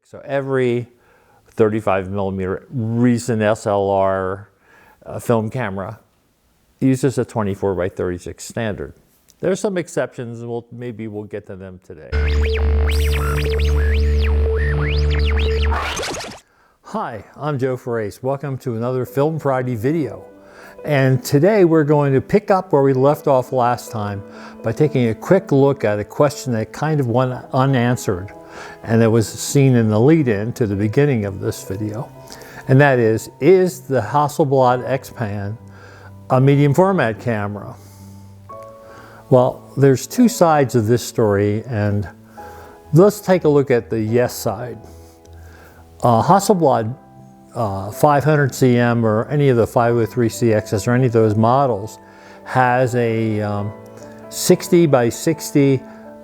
So every 35 millimeter recent SLR film camera uses a 24 by 36 standard. There's some exceptions, and maybe we'll get to them today. Hi, I'm Joe Farace. Welcome to another Film Friday video. And today we're going to pick up where we left off last time by taking a quick look at a question that kind of went unanswered, and that was seen in the lead-in to the beginning of this video. And that is the Hasselblad XPan a medium format camera? Well, there's two sides of this story, and let's take a look at the yes side. Hasselblad 500cm or any of the 503CXs or any of those models has a 60 by 60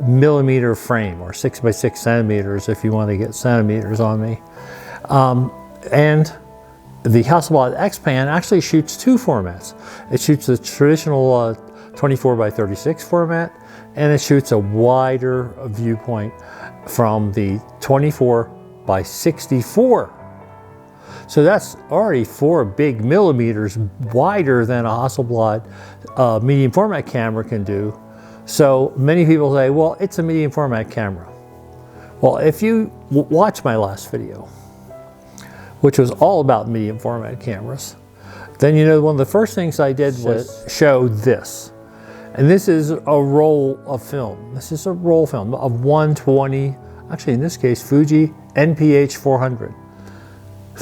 millimeter frame, or 6 by 6 centimeters if you want to get centimeters on me. And the Hasselblad XPan actually shoots two formats. It shoots the traditional 24 by 36 format, and it shoots a wider viewpoint from the 24 by 64. So that's already 4 big millimeters wider than a Hasselblad medium format camera can do. So many people say, well, it's a medium format camera. Well, if you watch my last video, which was all about medium format cameras, then you know one of the first things I did was show this. And this is a roll of film. This is a roll film of 120, actually in this case, Fuji NPH 400.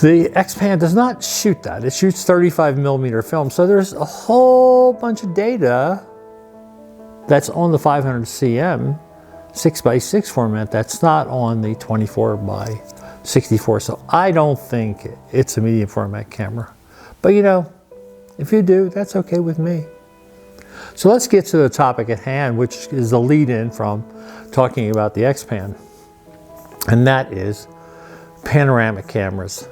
The XPan does not shoot that. It shoots 35 millimeter film. So there's a whole bunch of data that's on the 500cm 6 by 6 format that's not on the 24 by 64. So I don't think it's a medium format camera. But you know, if you do, that's okay with me. So let's get to the topic at hand, which is the lead-in from talking about the XPan. And that is panoramic cameras.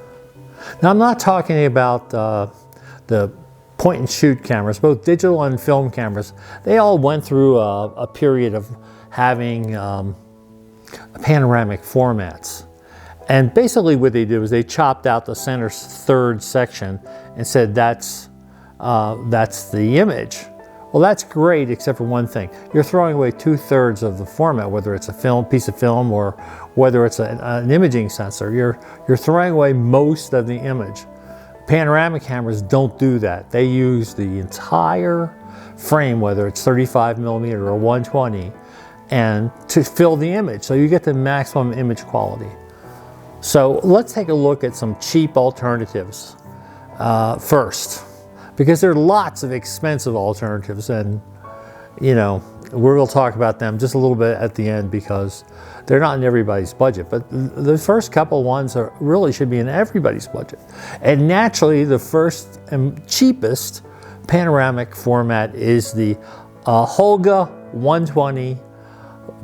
Now, I'm not talking about the point and shoot cameras, both digital and film cameras. They all went through a period of having panoramic formats. And basically what they did was they chopped out the center third section and said that's the image. Well, that's great, except for one thing. You're throwing away 2/3 of the format, whether it's a piece of film or whether it's an imaging sensor. You're throwing away most of the image. Panoramic cameras don't do that. They use the entire frame, whether it's 35 millimeter or 120, and to fill the image. So you get the maximum image quality. So let's take a look at some cheap alternatives first, because there are lots of expensive alternatives, and you know, we'll talk about them just a little bit at the end because they're not in everybody's budget. But the first couple ones really should be in everybody's budget. And naturally, the first and cheapest panoramic format is the Holga 120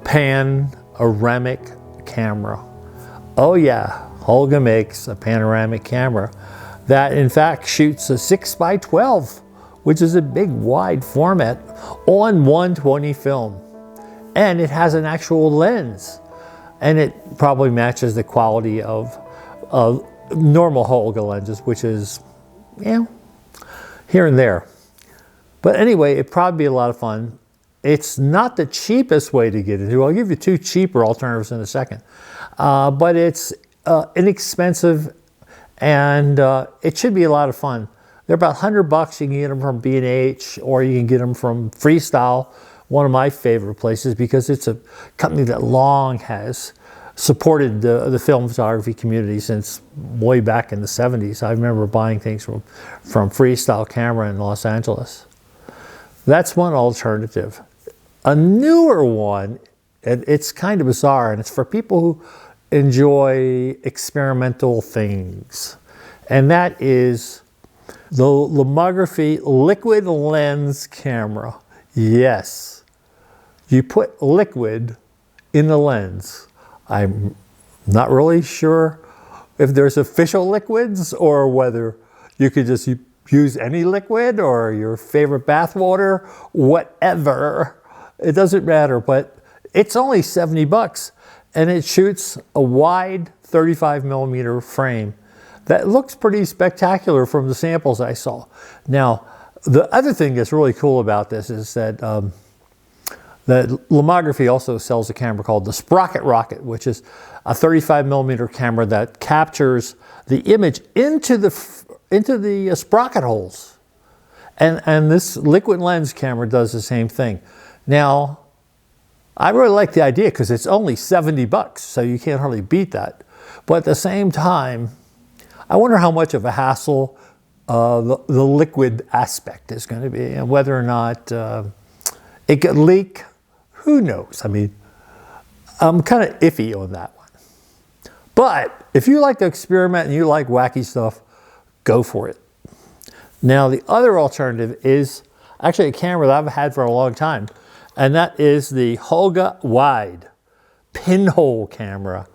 Panoramic camera. Oh yeah, Holga makes a panoramic camera that in fact shoots a 6 by 12, which is a big wide format on 120 film. And it has an actual lens, and it probably matches the quality of normal Holga lenses, which is, you know, here and there. But anyway, it'd probably be a lot of fun. It's not the cheapest way to get into. I'll give you two cheaper alternatives in a second. But it's inexpensive, and it should be a lot of fun. They're about $100. You can get them from B&H, or you can get them from Freestyle, one of my favorite places, because it's a company that long has supported the film photography community since way back in the 70s. I remember buying things from Freestyle Camera in Los Angeles. That's one alternative. A newer one, and it's kind of bizarre, and it's for people who enjoy experimental things, and that is the Lomography liquid lens camera. Yes, you put liquid in the lens. I'm not really sure if there's official liquids or whether you could just use any liquid or your favorite bath water, whatever. It doesn't matter, but it's only $70. and it shoots a wide 35mm frame that looks pretty spectacular from the samples I saw. Now, the other thing that's really cool about this is that that Lomography also sells a camera called the Sprocket Rocket, which is a 35mm camera that captures the image into the sprocket holes. And this liquid lens camera does the same thing. Now, I really like the idea because it's only $70, so you can't hardly beat that. But at the same time, I wonder how much of a hassle the liquid aspect is going to be, and whether or not it could leak. Who knows? I mean, I'm kind of iffy on that one. But if you like to experiment and you like wacky stuff, go for it. Now, the other alternative is actually a camera that I've had for a long time, and that is the Holga Wide Pinhole camera.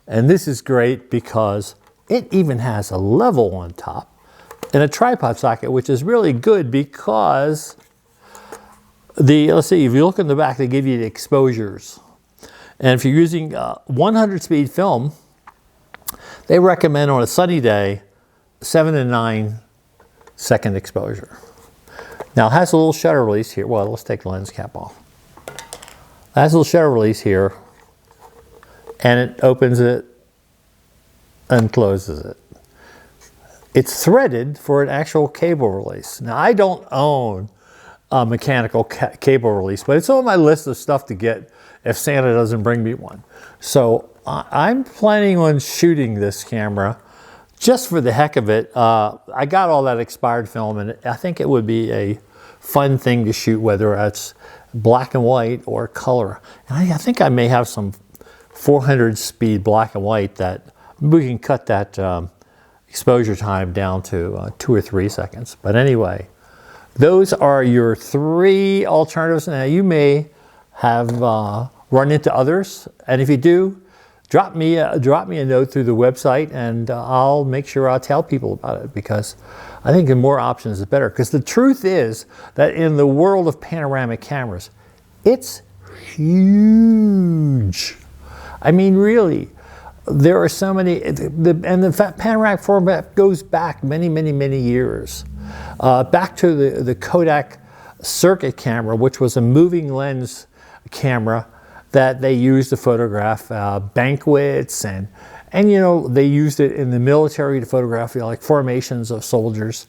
And this is great because it even has a level on top and a tripod socket, which is really good because let's see, if you look in the back, they give you the exposures. And if you're using 100 speed film, they recommend on a sunny day, 7 to 9 second exposure. Now it has a little shutter release here. Well, let's take the lens cap off. It has a little shutter release here, and it opens it and closes it. It's threaded for an actual cable release. Now I don't own a mechanical cable release, but it's on my list of stuff to get if Santa doesn't bring me one. So I'm planning on shooting this camera just for the heck of it. I got all that expired film, and I think it would be a fun thing to shoot, whether it's black and white or color. And I think I may have some 400 speed black and white that we can cut that exposure time down to 2 or 3 seconds. But anyway, those are your 3 alternatives. Now you may have run into others, and if you do, drop me a note through the website, and I'll make sure I'll tell people about it, because I think the more options the better. Because the truth is that in the world of panoramic cameras, it's huge. I mean, really, there are so many, and the panoramic format goes back many, many, many years. Back to the Kodak circuit camera, which was a moving lens camera that they used to photograph banquets, and you know, they used it in the military to photograph like formations of soldiers.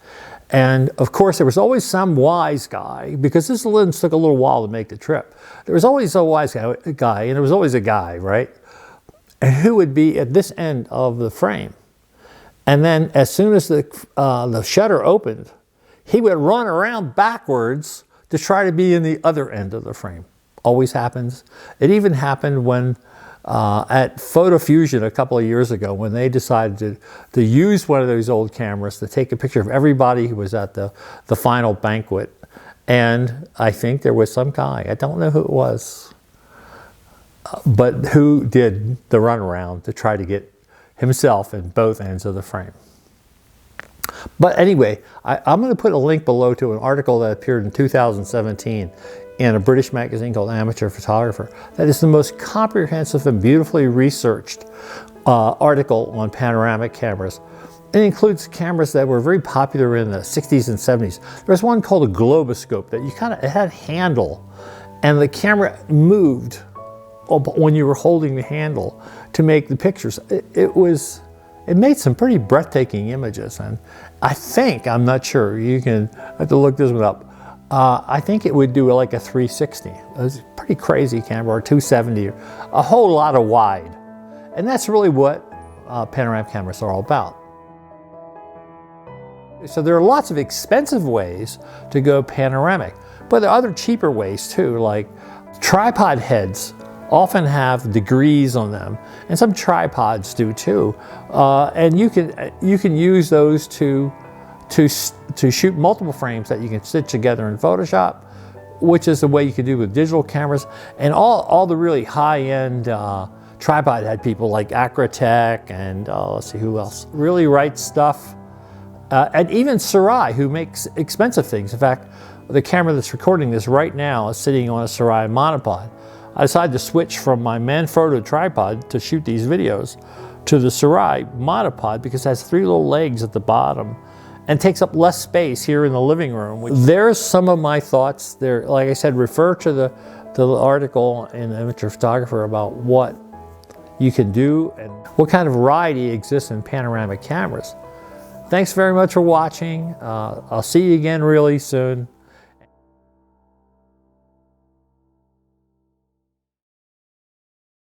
And of course, there was always some wise guy, because this lens took a little while to make the trip. There was always a wise guy, and there was always a guy, right? And who would be at this end of the frame. And then as soon as the shutter opened, he would run around backwards to try to be in the other end of the frame. Always happens. It even happened when at Photo Fusion a couple of years ago, when they decided to use one of those old cameras to take a picture of everybody who was at the final banquet. And I think there was some guy, I don't know who it was, but who did the runaround to try to get himself in both ends of the frame. But anyway, I'm going to put a link below to an article that appeared in 2017 in a British magazine called Amateur Photographer. That is the most comprehensive and beautifully researched article on panoramic cameras. It includes cameras that were very popular in the 60s and 70s. There's one called a globoscope that it had a handle, and the camera moved when you were holding the handle to make the pictures. It made some pretty breathtaking images, and I think, I'm not sure, you can have to look this one up. I think it would do like a 360. It was a pretty crazy camera, or 270, a whole lot of wide. And that's really what panoramic cameras are all about. So there are lots of expensive ways to go panoramic, but there are other cheaper ways too, like tripod heads often have degrees on them, and some tripods do too. And you can use those to shoot multiple frames that you can stitch together in Photoshop, which is the way you can do with digital cameras. And all the really high-end tripod head people like Acratech and let's see who else really writes stuff, and even Sarai, who makes expensive things. In fact, the camera that's recording this right now is sitting on a Sarai monopod. I decided to switch from my Manfrotto tripod to shoot these videos to the Seraï monopod because it has 3 little legs at the bottom and takes up less space here in the living room. There's some of my thoughts there. Like I said, refer to the article in Amateur Photographer about what you can do and what kind of variety exists in panoramic cameras. Thanks very much for watching. I'll see you again really soon.